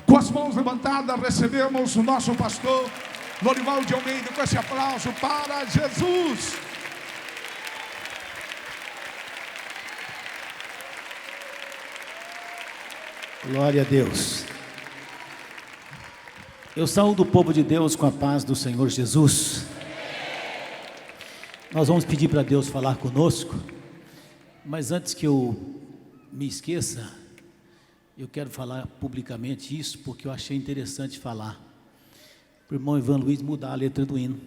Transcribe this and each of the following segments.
Com as mãos levantadas, recebemos o nosso pastor Lorival de Almeida, com esse aplauso para Jesus. Glória a Deus. Eu saúdo o povo de Deus com a paz do Senhor Jesus. Nós vamos pedir para Deus falar conosco, mas antes que eu me esqueça, eu quero falar publicamente isso, porque eu achei interessante falar. Para o irmão Ivan Luiz mudar a letra do hino.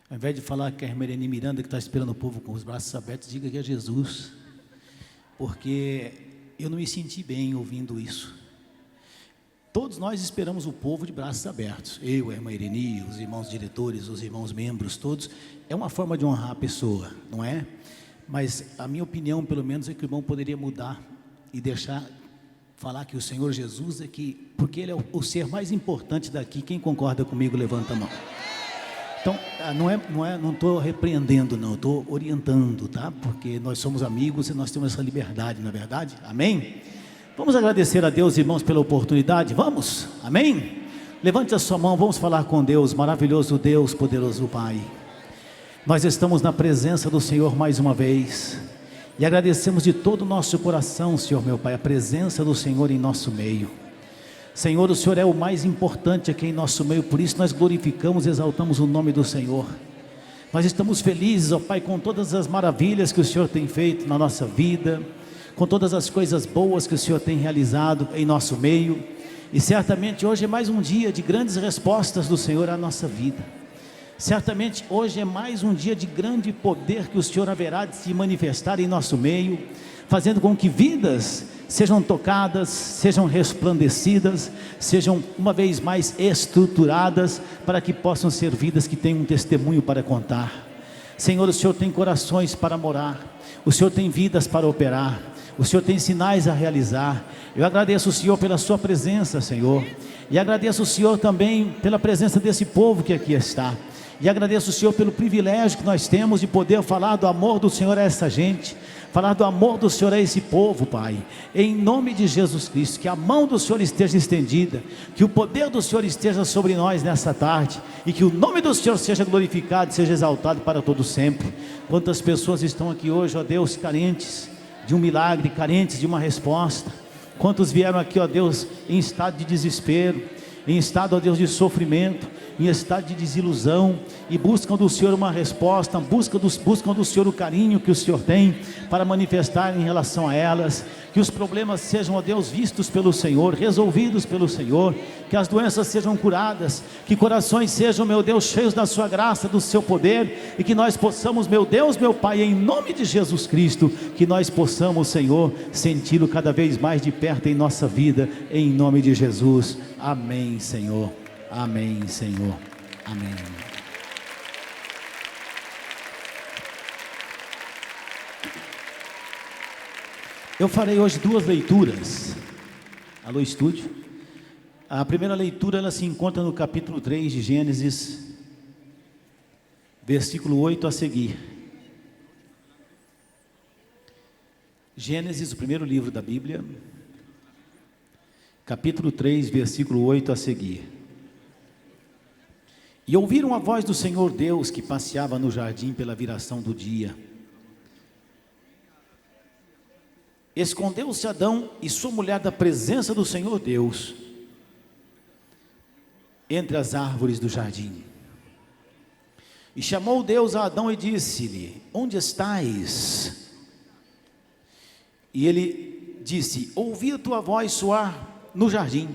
Ao invés de falar que é a irmã Irene Miranda que está esperando o povo com os braços abertos, diga que é Jesus, porque eu não me senti bem ouvindo isso. Todos nós esperamos o povo de braços abertos. Eu, a irmã Irene, os irmãos diretores, os irmãos membros, todos. É uma forma de honrar a pessoa, não é? Mas a minha opinião, pelo menos, é que o irmão poderia mudar e deixar falar que o Senhor Jesus é que, porque Ele é o ser mais importante daqui. Quem concorda comigo, levanta a mão. Então, não estou repreendendo, não, estou orientando, tá? Porque nós somos amigos e nós temos essa liberdade, não é verdade? Amém? Vamos agradecer a Deus, irmãos, pela oportunidade, vamos? Amém? Levante a sua mão, vamos falar com Deus, maravilhoso Deus, poderoso Pai. Nós estamos na presença do Senhor mais uma vez, e agradecemos de todo o nosso coração, Senhor meu Pai, a presença do Senhor em nosso meio. Senhor, o Senhor é o mais importante aqui em nosso meio, por isso nós glorificamos e exaltamos o nome do Senhor. Nós estamos felizes, ó Pai, com todas as maravilhas que o Senhor tem feito na nossa vida, com todas as coisas boas que o Senhor tem realizado em nosso meio, e certamente hoje é mais um dia de grandes respostas do Senhor à nossa vida. Certamente hoje é mais um dia de grande poder que o Senhor haverá de se manifestar em nosso meio, fazendo com que vidas sejam tocadas, sejam resplandecidas, sejam uma vez mais estruturadas, para que possam ser vidas que tenham um testemunho para contar. Senhor, o Senhor tem corações para morar, o Senhor tem vidas para operar, o Senhor tem sinais a realizar. Eu agradeço o Senhor pela sua presença, Senhor, e agradeço o Senhor também pela presença desse povo que aqui está. E agradeço o Senhor pelo privilégio que nós temos de poder falar do amor do Senhor a essa gente, falar do amor do Senhor a esse povo, Pai, em nome de Jesus Cristo. Que a mão do Senhor esteja estendida, que o poder do Senhor esteja sobre nós nessa tarde, e que o nome do Senhor seja glorificado, seja exaltado para todo sempre. Quantas pessoas estão aqui hoje, ó Deus, carentes de um milagre, carentes de uma resposta. Quantos vieram aqui, ó Deus, em estado de desespero, em estado, ó Deus, de sofrimento, em estado de desilusão, e buscam do Senhor uma resposta, buscam do Senhor o carinho que o Senhor tem para manifestar em relação a elas. Que os problemas sejam, ó Deus, vistos pelo Senhor, resolvidos pelo Senhor, que as doenças sejam curadas, que corações sejam, meu Deus, cheios da sua graça, do seu poder, e que nós possamos, meu Deus, meu Pai, em nome de Jesus Cristo, que nós possamos, Senhor, senti-lo cada vez mais de perto em nossa vida, em nome de Jesus. Amém, Senhor. Amém, Senhor. Amém. Eu farei hoje duas leituras. Alô, estúdio. A primeira leitura, ela se encontra no capítulo 3 de Gênesis, versículo 8 a seguir. Gênesis, o primeiro livro da Bíblia, capítulo 3, versículo 8 a seguir. E ouviram a voz do Senhor Deus que passeava no jardim pela viração do dia. Escondeu-se Adão e sua mulher da presença do Senhor Deus entre as árvores do jardim. E chamou Deus a Adão e disse-lhe: onde estás? E ele disse: ouvi a tua voz soar no jardim,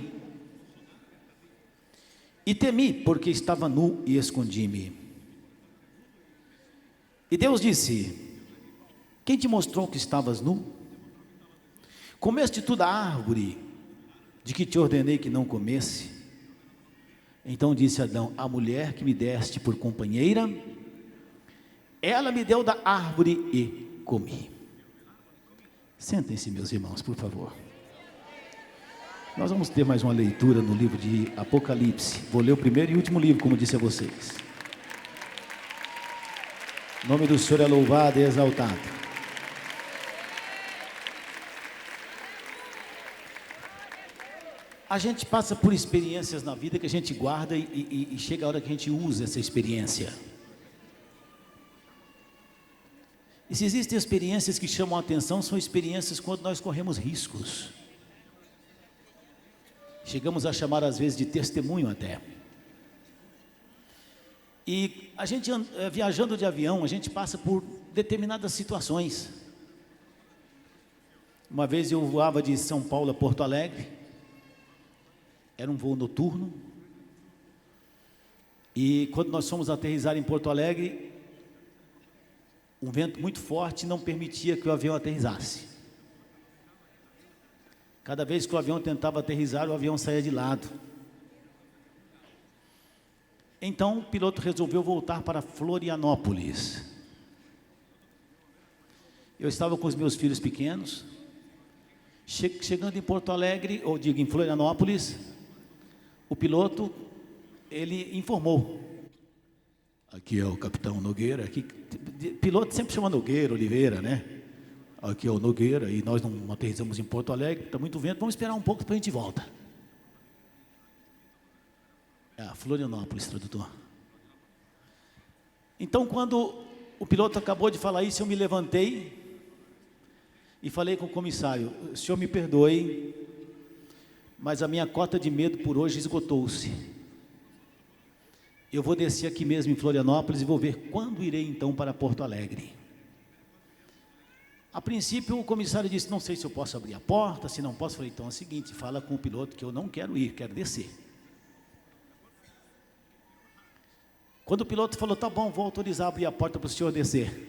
e temi, porque estava nu e escondi-me. E Deus disse: quem te mostrou que estavas nu? Comeste tu da árvore de que te ordenei que não comesse? Então disse Adão: a mulher que me deste por companheira, ela me deu da árvore e comi. Sentem-se, meus irmãos, por favor. Nós vamos ter mais uma leitura no livro de Apocalipse. Vou ler o primeiro e último livro, como disse a vocês. O nome do Senhor é louvado e exaltado. A gente passa por experiências na vida que a gente guarda e chega a hora que a gente usa essa experiência. E se existem experiências que chamam a atenção, são experiências quando nós corremos riscos. Chegamos a chamar às vezes de testemunho até. E a gente viajando de avião, a gente passa por determinadas situações. Uma vez eu voava de São Paulo a Porto Alegre, era um voo noturno, e quando nós fomos aterrissar em Porto Alegre, um vento muito forte não permitia que o avião aterrissasse. Cada vez que o avião tentava aterrissar, o avião saía de lado. Então o piloto resolveu voltar para Florianópolis. Eu estava com os meus filhos pequenos, chegando em Porto Alegre, ou digo em Florianópolis, o piloto, ele informou: aqui é o capitão Nogueira, aqui, piloto sempre chama Nogueira, Oliveira, né? Aqui é o Nogueira, e nós não aterrissamos em Porto Alegre, está muito vento, vamos esperar um pouco para a gente volta. Florianópolis, tradutor. Então, quando o piloto acabou de falar isso, eu me levantei e falei com o comissário: o senhor me perdoe, mas a minha cota de medo por hoje esgotou-se. Eu vou descer aqui mesmo em Florianópolis e vou ver quando irei então para Porto Alegre. A princípio o comissário disse: não sei se eu posso abrir a porta, se não posso. Eu falei: então é o seguinte, fala com o piloto que eu não quero ir, quero descer. Quando o piloto falou: tá bom, vou autorizar a abrir a porta para o senhor descer,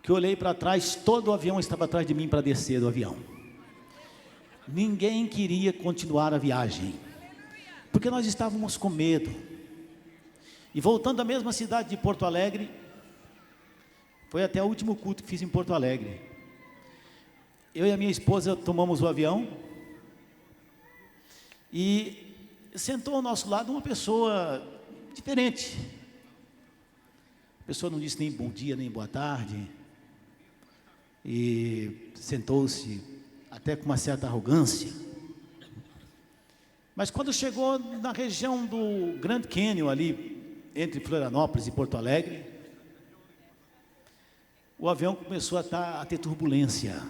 que eu olhei para trás, todo o avião estava atrás de mim para descer do avião. Ninguém queria continuar a viagem, porque nós estávamos com medo. E voltando à mesma cidade de Porto Alegre, foi até o último culto que fiz em Porto Alegre. Eu e a minha esposa tomamos o avião e sentou ao nosso lado uma pessoa diferente. A pessoa não disse nem bom dia, nem boa tarde, e sentou-se até com uma certa arrogância. Mas quando chegou na região do Grand Canyon, ali entre Florianópolis e Porto Alegre, o avião começou a ter turbulência.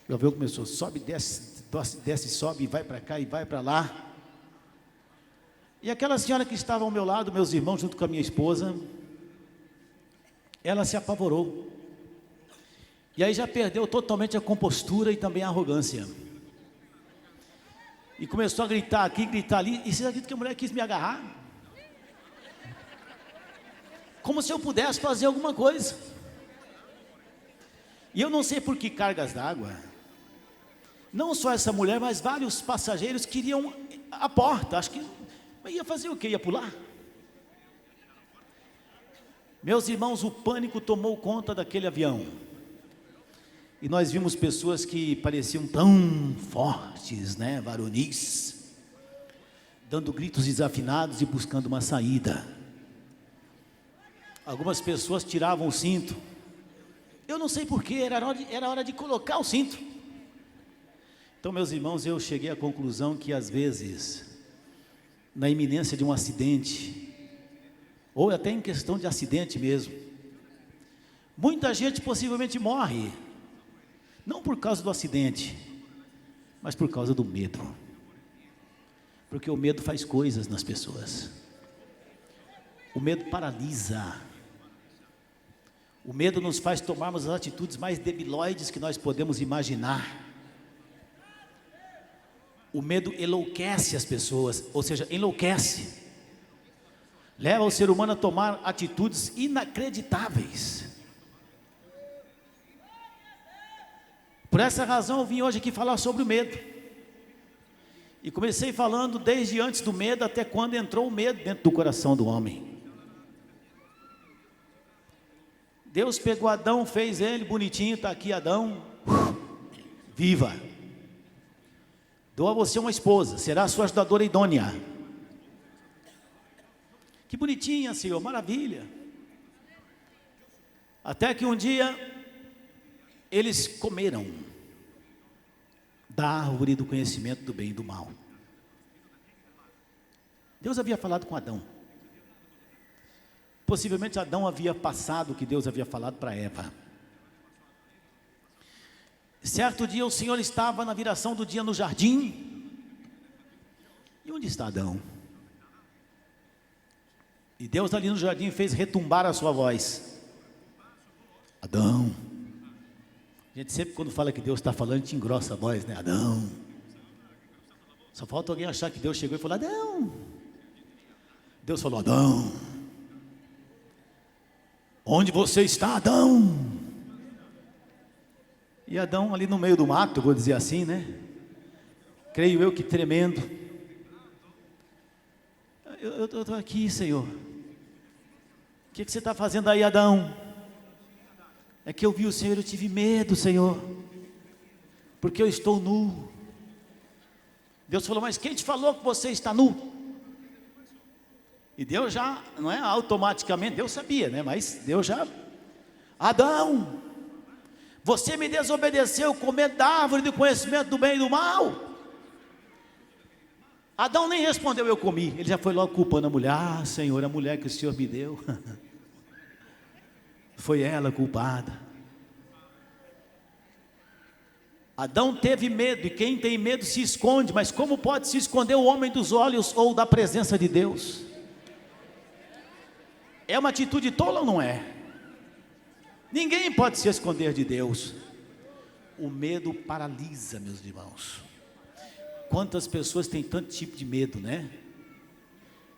O avião começou, sobe, desce, desce, sobe, vai para cá e vai para lá. E aquela senhora que estava ao meu lado, meus irmãos, junto com a minha esposa, ela se apavorou. E aí já perdeu totalmente a compostura e também a arrogância. E começou a gritar aqui, gritar ali. E você acredita que a mulher quis me agarrar? Como se eu pudesse fazer alguma coisa. E eu não sei por que cargas d'água, não só essa mulher, mas vários passageiros queriam a porta. Acho que ia fazer o quê? Ia pular? Meus irmãos, o pânico tomou conta daquele avião. E nós vimos pessoas que pareciam tão fortes, né, varonis, dando gritos desafinados e buscando uma saída. Algumas pessoas tiravam o cinto. Eu não sei porquê, era hora de colocar o cinto. Então, meus irmãos, eu cheguei à conclusão que às vezes, na iminência de um acidente, ou até em questão de acidente mesmo, muita gente possivelmente morre, não por causa do acidente, mas por causa do medo. Porque o medo faz coisas nas pessoas. O medo paralisa. O medo nos faz tomarmos as atitudes mais debilóides que nós podemos imaginar. O medo enlouquece as pessoas, ou seja, enlouquece. Leva o ser humano a tomar atitudes inacreditáveis. Por essa razão eu vim hoje aqui falar sobre o medo. E comecei falando desde antes do medo até quando entrou o medo dentro do coração do homem. Deus pegou Adão, fez ele bonitinho, está aqui Adão, viva. Dou a você uma esposa, será a sua ajudadora idônea. Que bonitinha, Senhor, maravilha. Até que um dia, eles comeram da árvore do conhecimento do bem e do mal. Deus havia falado com Adão. Possivelmente Adão havia passado o que Deus havia falado para Eva. Certo dia o Senhor estava na viração do dia no jardim. E onde está Adão? E Deus ali no jardim fez retumbar a sua voz. Adão. A gente sempre quando fala que Deus está falando, a gente engrossa a voz, né? Adão. Só falta alguém achar que Deus chegou e falou, Adão. Deus falou, Adão. Onde você está, Adão? E Adão ali no meio do mato, vou dizer assim, né? Creio eu que tremendo. Eu estou aqui, Senhor. O que você está fazendo aí, Adão? É que eu vi o Senhor, eu tive medo, Senhor, porque eu estou nu. Deus falou, mas quem te falou que você está nu? E Deus já, não é automaticamente, Deus sabia, né? Mas Deus já, Adão, você me desobedeceu comendo da árvore do conhecimento do bem e do mal. Adão nem respondeu, eu comi. Ele já foi logo culpando a mulher. Ah, Senhor, a mulher que o Senhor me deu foi ela culpada. Adão teve medo, e quem tem medo se esconde. Mas como pode se esconder o homem dos olhos ou da presença de Deus? É uma atitude tola ou não é? Ninguém pode se esconder de Deus. O medo paralisa, meus irmãos. Quantas pessoas têm tanto tipo de medo, né?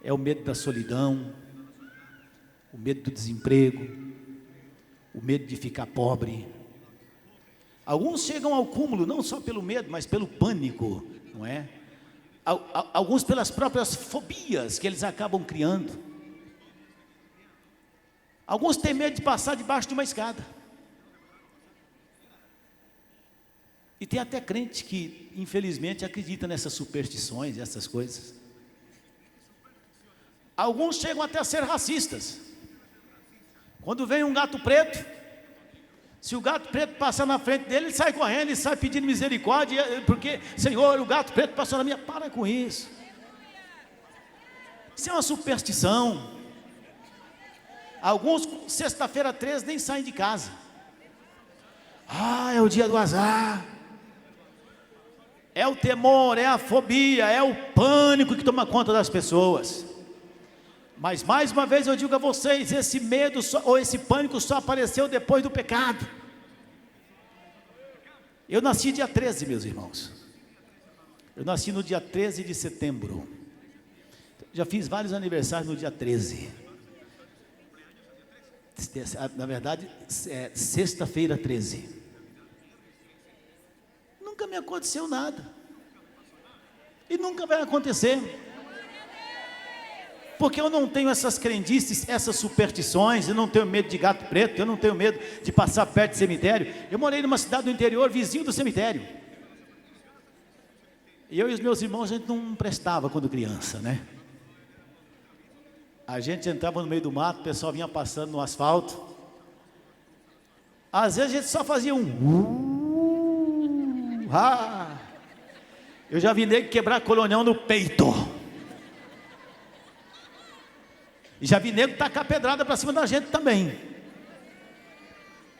É o medo da solidão, o medo do desemprego, o medo de ficar pobre. Alguns chegam ao cúmulo, não só pelo medo, mas pelo pânico, não é? Alguns pelas próprias fobias que eles acabam criando. Alguns têm medo de passar debaixo de uma escada. E tem até crente que, infelizmente, acredita nessas superstições, essas coisas. Alguns chegam até a ser racistas. Quando vem um gato preto, se o gato preto passar na frente dele, ele sai correndo, ele sai pedindo misericórdia, porque, Senhor, o gato preto passou na minha... Para com isso. Isso é uma superstição. Alguns, sexta-feira 13, nem saem de casa. Ah, é o dia do azar. É o temor, é a fobia, é o pânico que toma conta das pessoas. Mas mais uma vez eu digo a vocês, esse medo ou esse pânico só apareceu depois do pecado. Eu nasci dia 13, meus irmãos. Eu nasci no dia 13 de setembro. Já fiz vários aniversários no dia 13. Na verdade, é sexta-feira 13. Nunca me aconteceu nada. E nunca vai acontecer. Porque eu não tenho essas crendices, essas superstições. Eu não tenho medo de gato preto. Eu não tenho medo de passar perto de cemitério. Eu morei numa cidade do interior, vizinho do cemitério. E eu e os meus irmãos, a gente não prestava quando criança, né? A gente entrava no meio do mato, o pessoal vinha passando no asfalto. Às vezes a gente só fazia Eu já vi nego quebrar colonhão no peito. E já vi nego tacar pedrada para cima da gente também.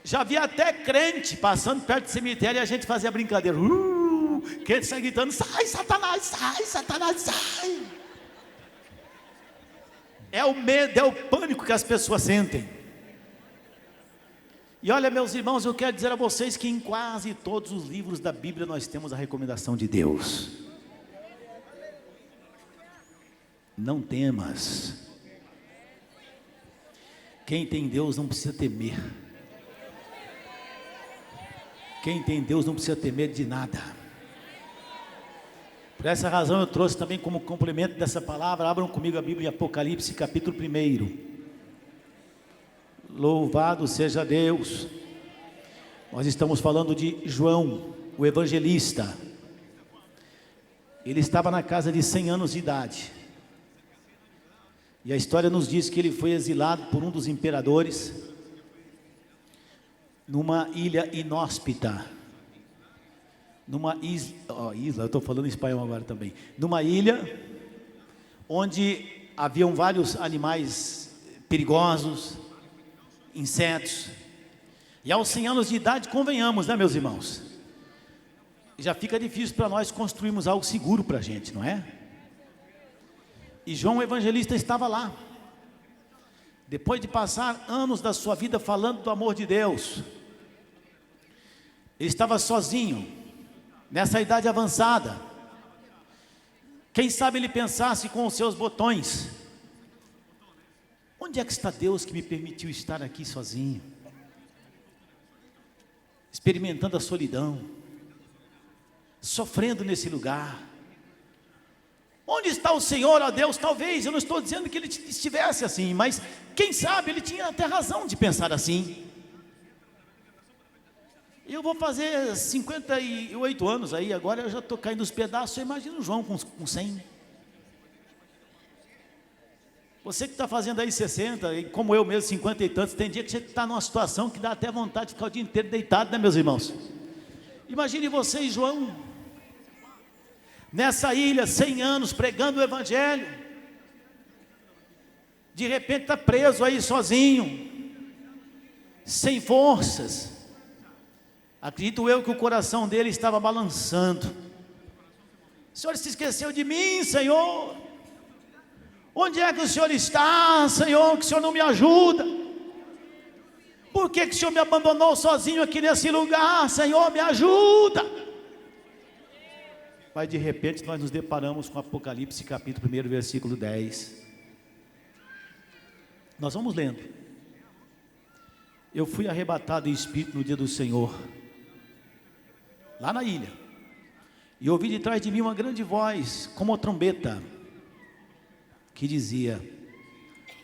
Já vi até crente passando perto do cemitério e a gente fazia brincadeira. Crente sai gritando, sai Satanás, sai. É o medo, é o pânico que as pessoas sentem. E olha, meus irmãos, eu quero dizer a vocês que em quase todos os livros da Bíblia nós temos a recomendação de Deus. Não temas. Quem tem Deus não precisa temer. Quem tem Deus não precisa temer de nada. Por essa razão eu trouxe também como complemento dessa palavra, abram comigo a Bíblia em Apocalipse capítulo 1. Louvado seja Deus. Nós estamos falando de João, o evangelista. Ele estava na casa de 100 anos de idade. E a história nos diz que ele foi exilado por um dos imperadores numa ilha inóspita, numa isla, eu estou falando em espanhol agora também, numa ilha, onde haviam vários animais perigosos, insetos, e aos 100 anos de idade, convenhamos, né, meus irmãos, já fica difícil para nós construirmos algo seguro para a gente, não é? E João Evangelista estava lá, depois de passar anos da sua vida falando do amor de Deus, ele estava sozinho, nessa idade avançada. Quem sabe ele pensasse com os seus botões: onde é que está Deus que me permitiu estar aqui sozinho, experimentando a solidão, sofrendo nesse lugar? Onde está o Senhor, ó Deus? Talvez, eu não estou dizendo que ele estivesse assim, mas quem sabe ele tinha até razão de pensar assim. Eu vou fazer 58 anos aí, agora eu já estou caindo nos pedaços. Eu imagino o João com 100. Você que está fazendo aí 60, e como eu mesmo, 50 e tantos, tem dia que você está numa situação que dá até vontade de ficar o dia inteiro deitado, né, meus irmãos? Imagine você e João, nessa ilha, 100 anos, pregando o Evangelho. De repente está preso aí sozinho, sem forças. Acredito eu que o coração dele estava balançando. O Senhor se esqueceu de mim, Senhor? Onde é que o Senhor está, Senhor? Que o Senhor não me ajuda? Por que o Senhor me abandonou sozinho aqui nesse lugar? Senhor, me ajuda. Mas de repente nós nos deparamos com Apocalipse capítulo 1, versículo 10. Nós vamos lendo. Eu fui arrebatado em espírito no dia do Senhor, lá na ilha, e ouvi de trás de mim uma grande voz, como uma trombeta, que dizia: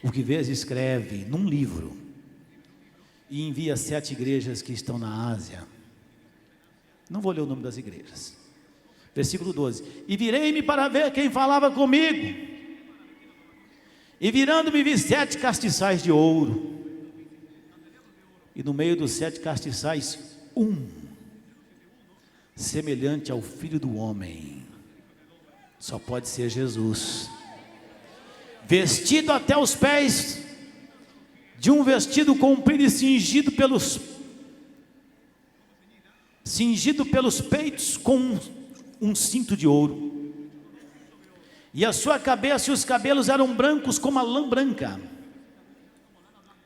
o que vês escreve num livro, e envia 7 igrejas que estão na Ásia. Não vou ler o nome das igrejas. Versículo 12: e virei-me para ver quem falava comigo, e virando-me vi 7 castiçais de ouro, e no meio dos 7 castiçais, semelhante ao Filho do Homem. Só pode ser Jesus, vestido até os pés de um vestido comprido e cingido pelos peitos com um cinto de ouro, e a sua cabeça e os cabelos eram brancos como a lã branca,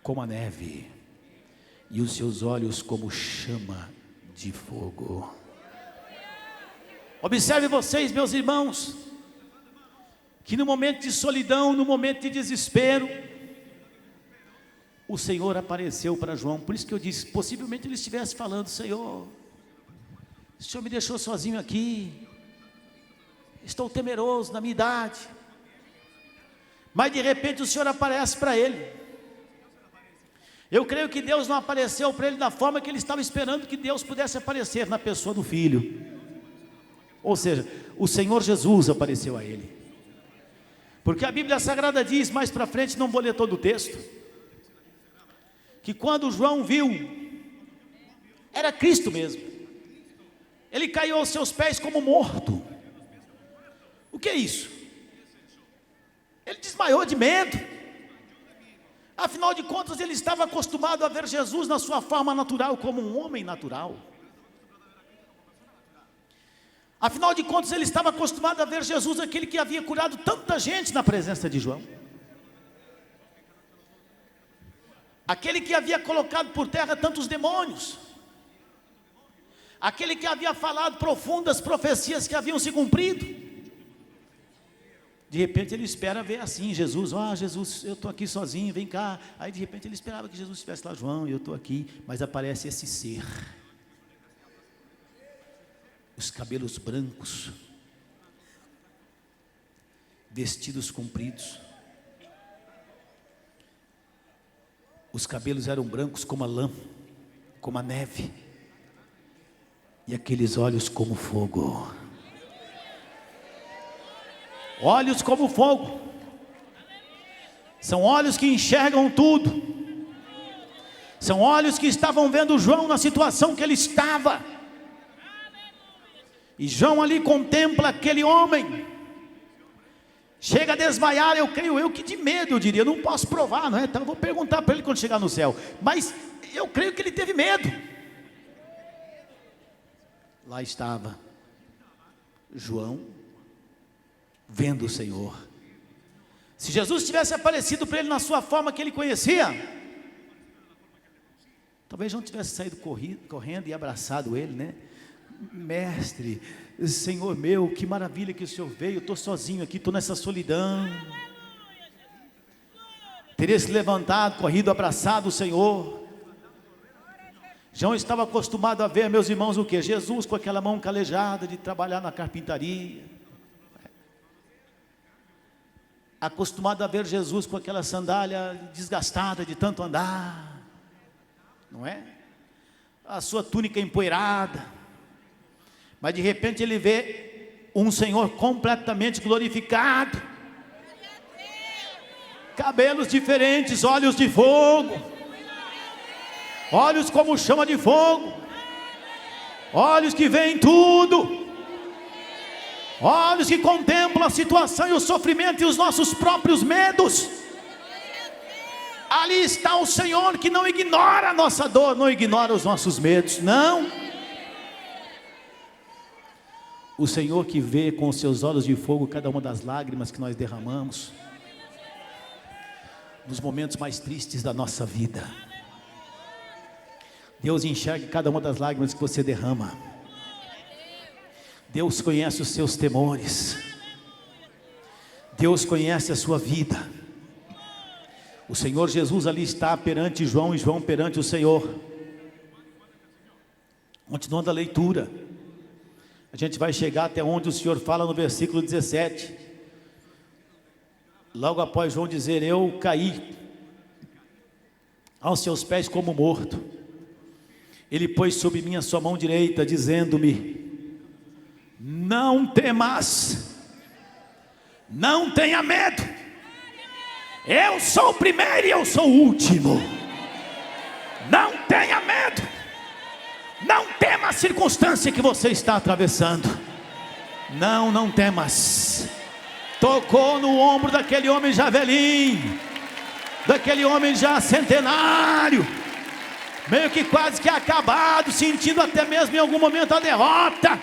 como a neve, e os seus olhos como chama de fogo. Observe vocês, meus irmãos, que no momento de solidão, no momento de desespero, o Senhor apareceu para João. Por isso que eu disse, possivelmente ele estivesse falando: Senhor, o Senhor me deixou sozinho aqui, estou temeroso na minha idade. Mas de repente o Senhor aparece para ele. Eu creio que Deus não apareceu para ele da forma que ele estava esperando que Deus pudesse aparecer, na pessoa do Filho. Ou seja, o Senhor Jesus apareceu a ele. Porque a Bíblia Sagrada diz mais para frente, não vou ler todo o texto, que quando João viu, era Cristo mesmo. Ele caiu aos seus pés como morto. O que é isso? Ele desmaiou de medo. Afinal de contas, ele estava acostumado a ver Jesus na sua forma natural, como um homem natural. Afinal de contas, ele estava acostumado a ver Jesus, aquele que havia curado tanta gente na presença de João, aquele que havia colocado por terra tantos demônios, aquele que havia falado profundas profecias que haviam se cumprido. De repente ele espera ver assim, Jesus: Jesus, eu estou aqui sozinho, vem cá. Aí de repente ele esperava que Jesus estivesse lá: João, eu estou aqui. Mas aparece esse ser, os cabelos brancos, vestidos compridos. Os cabelos eram brancos como a lã, como a neve, e aqueles olhos como fogo. Olhos como fogo. São olhos que enxergam tudo. São olhos que estavam vendo João na situação que ele estava. E João ali contempla aquele homem, chega a desmaiar, eu creio eu que de medo, eu diria, eu não posso provar, não é? Então eu vou perguntar para ele quando chegar no céu, mas eu creio que ele teve medo. Lá estava João, vendo o Senhor. Se Jesus tivesse aparecido para ele na sua forma que ele conhecia, talvez João tivesse saído correndo e abraçado ele, né? Mestre, Senhor meu, que maravilha que o Senhor veio, eu estou sozinho aqui, estou nessa solidão. Teria se levantado, corrido, abraçado o Senhor. João estava acostumado a ver, meus irmãos, o que? Jesus com aquela mão calejada de trabalhar na carpintaria, acostumado a ver Jesus com aquela sandália desgastada de tanto andar, não é? A sua túnica empoeirada, mas de repente ele vê um Senhor completamente glorificado, cabelos diferentes, olhos de fogo, olhos como chama de fogo, olhos que veem tudo, olhos que contemplam a situação e o sofrimento e os nossos próprios medos. Ali está o Senhor que não ignora a nossa dor, não ignora os nossos medos, não. O Senhor que vê com os seus olhos de fogo cada uma das lágrimas que nós derramamos nos momentos mais tristes da nossa vida. Deus enxerga cada uma das lágrimas que você derrama. Deus conhece os seus temores. Deus conhece a sua vida. O Senhor Jesus ali está perante João e João perante o Senhor. Continuando a leitura, a gente vai chegar até onde o Senhor fala no versículo 17. Logo após João dizer: eu caí aos seus pés como morto. Ele pôs sobre mim a sua mão direita, dizendo-me: não temas, não tenha medo, eu sou o primeiro e eu sou o último. Não tenha medo, não tema a circunstância que você está atravessando. Não temas. Tocou no ombro daquele homem já velhinho, daquele homem já centenário, meio que quase que acabado, sentindo até mesmo em algum momento a derrota.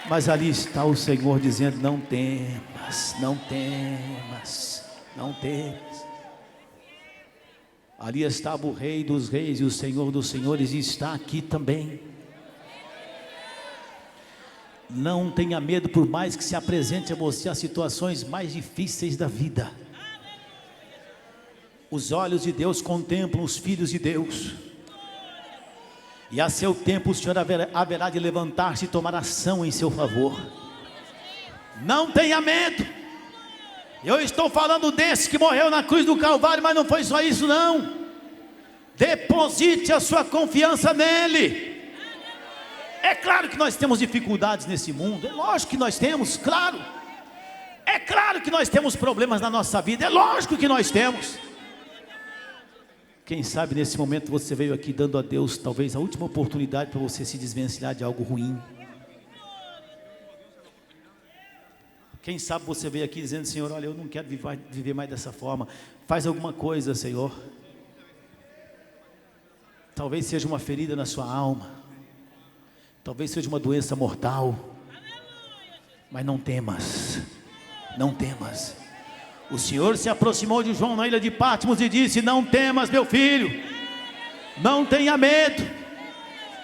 Mas ali está o Senhor dizendo: não temas, não temas, não temas. Ali estava o Rei dos Reis e o Senhor dos Senhores, e está aqui também. Não tenha medo, por mais que se apresente a você as situações mais difíceis da vida. Os olhos de Deus contemplam os filhos de Deus, e a seu tempo o Senhor haverá de levantar-se e tomar ação em seu favor. Não tenha medo. Eu estou falando desse que morreu na cruz do Calvário, mas não foi só isso não. Deposite a sua confiança nele. É claro que nós temos dificuldades nesse mundo, é lógico que nós temos, claro. É claro que nós temos problemas na nossa vida, é lógico que nós temos. Quem sabe nesse momento você veio aqui dando a Deus talvez a última oportunidade para você se desvencilhar de algo ruim. Quem sabe você veio aqui dizendo: Senhor, olha, eu não quero viver mais dessa forma. Faz alguma coisa, Senhor. Talvez seja uma ferida na sua alma, talvez seja uma doença mortal, mas não temas, não temas. O Senhor se aproximou de João na ilha de Patmos e disse: não temas, meu filho, não tenha medo.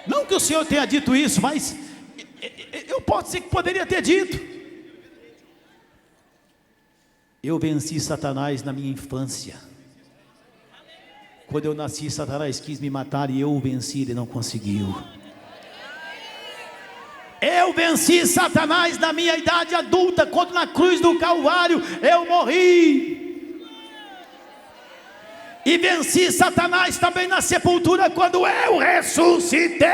Não que o Senhor tenha dito isso, mas eu posso dizer que poderia ter dito. Eu venci Satanás na minha infância. Quando eu nasci, Satanás quis me matar e eu o venci, ele não conseguiu. Eu venci Satanás na minha idade adulta, quando na cruz do Calvário eu morri. E venci Satanás também na sepultura, quando eu ressuscitei.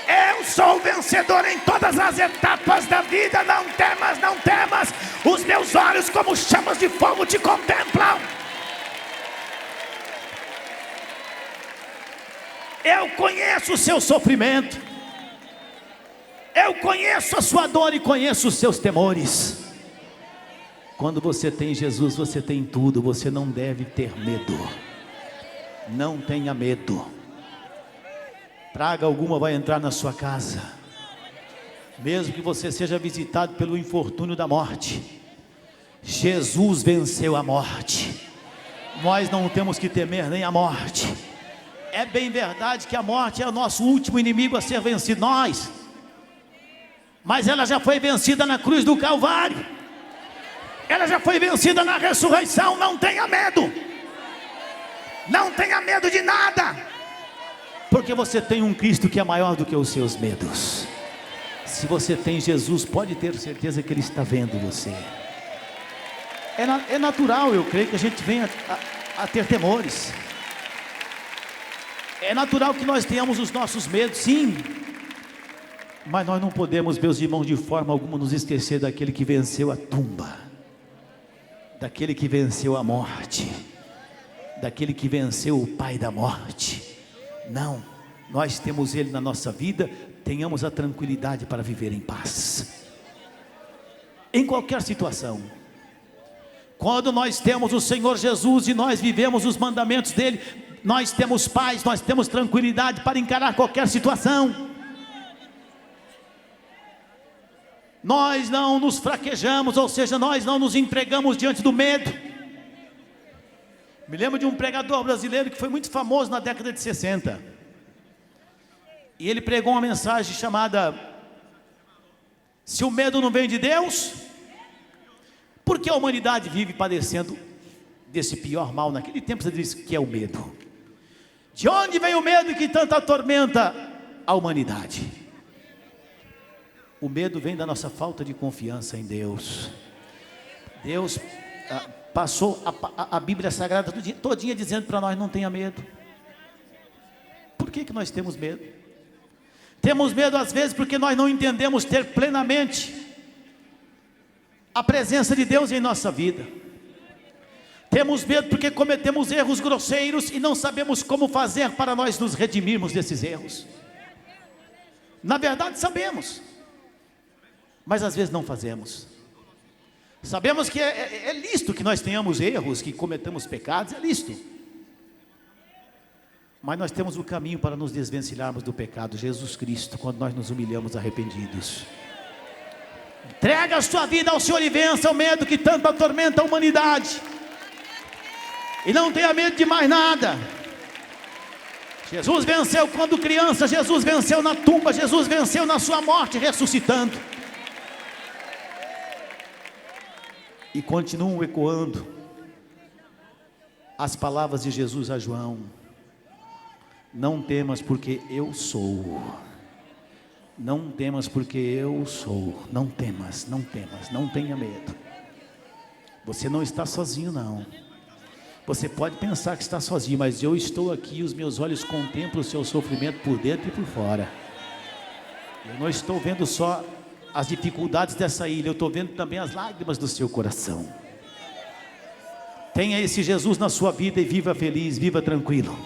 Eu sou vencedor em todas as etapas da vida. Não temas, não temas. Os meus olhos como chamas de fogo te contemplam. Eu conheço o seu sofrimento. Eu conheço a sua dor e conheço os seus temores. Quando você tem Jesus, você tem tudo. Você não deve ter medo. Não tenha medo. Praga alguma vai entrar na sua casa, mesmo que você seja visitado pelo infortúnio da morte. Jesus venceu a morte. Nós não temos que temer nem a morte. É bem verdade que a morte é o nosso último inimigo a ser vencido, mas ela já foi vencida na cruz do Calvário. Ela já foi vencida na ressurreição. Não tenha medo. Não tenha medo de nada, porque você tem um Cristo que é maior do que os seus medos. Se você tem Jesus, pode ter certeza que Ele está vendo você. É natural, eu creio, que a gente venha a ter temores. É natural que nós tenhamos os nossos medos, sim. Mas nós não podemos, meus irmãos, de forma alguma nos esquecer daquele que venceu a tumba, daquele que venceu a morte, daquele que venceu o pai da morte. Não, nós temos Ele na nossa vida. Tenhamos a tranquilidade para viver em paz, em qualquer situação. Quando nós temos o Senhor Jesus e nós vivemos os mandamentos dEle, nós temos paz, nós temos tranquilidade para encarar qualquer situação. Nós não nos fraquejamos, ou seja, nós não nos entregamos diante do medo. Me lembro de um pregador brasileiro que foi muito famoso na década de 60. E ele pregou uma mensagem chamada: se o medo não vem de Deus, por que a humanidade vive padecendo desse pior mal? Naquele tempo você disse que é o medo. De onde vem o medo que tanto atormenta a humanidade? O medo vem da nossa falta de confiança em Deus. Deus passou a Bíblia Sagrada todinha dizendo para nós: não tenha medo. Por que nós temos medo? Temos medo às vezes porque nós não entendemos ter plenamente a presença de Deus em nossa vida. Temos medo porque cometemos erros grosseiros e não sabemos como fazer para nós nos redimirmos desses erros. Na verdade sabemos, mas às vezes não fazemos. Sabemos que é lícito que nós tenhamos erros, que cometamos pecados, é lícito. Mas nós temos o caminho para nos desvencilharmos do pecado: Jesus Cristo, quando nós nos humilhamos arrependidos. Entrega a sua vida ao Senhor e vença o medo que tanto atormenta a humanidade. E não tenha medo de mais nada. Jesus venceu quando criança, Jesus venceu na tumba, Jesus venceu na sua morte, ressuscitando. E continuam ecoando as palavras de Jesus a João: não temas, porque eu sou. Não temas, porque eu sou. Não temas, não temas, não tenha medo. Você não está sozinho, não. Você pode pensar que está sozinho, mas eu estou aqui, os meus olhos contemplam o seu sofrimento por dentro e por fora. Eu não estou vendo só as dificuldades dessa ilha, eu estou vendo também as lágrimas do seu coração. Tenha esse Jesus na sua vida e viva feliz, viva tranquilo.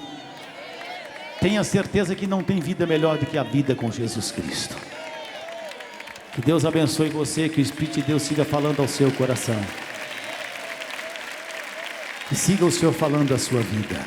Tenha certeza que não tem vida melhor do que a vida com Jesus Cristo. Que Deus abençoe você, que o Espírito de Deus siga falando ao seu coração. Que siga o Senhor falando da sua vida.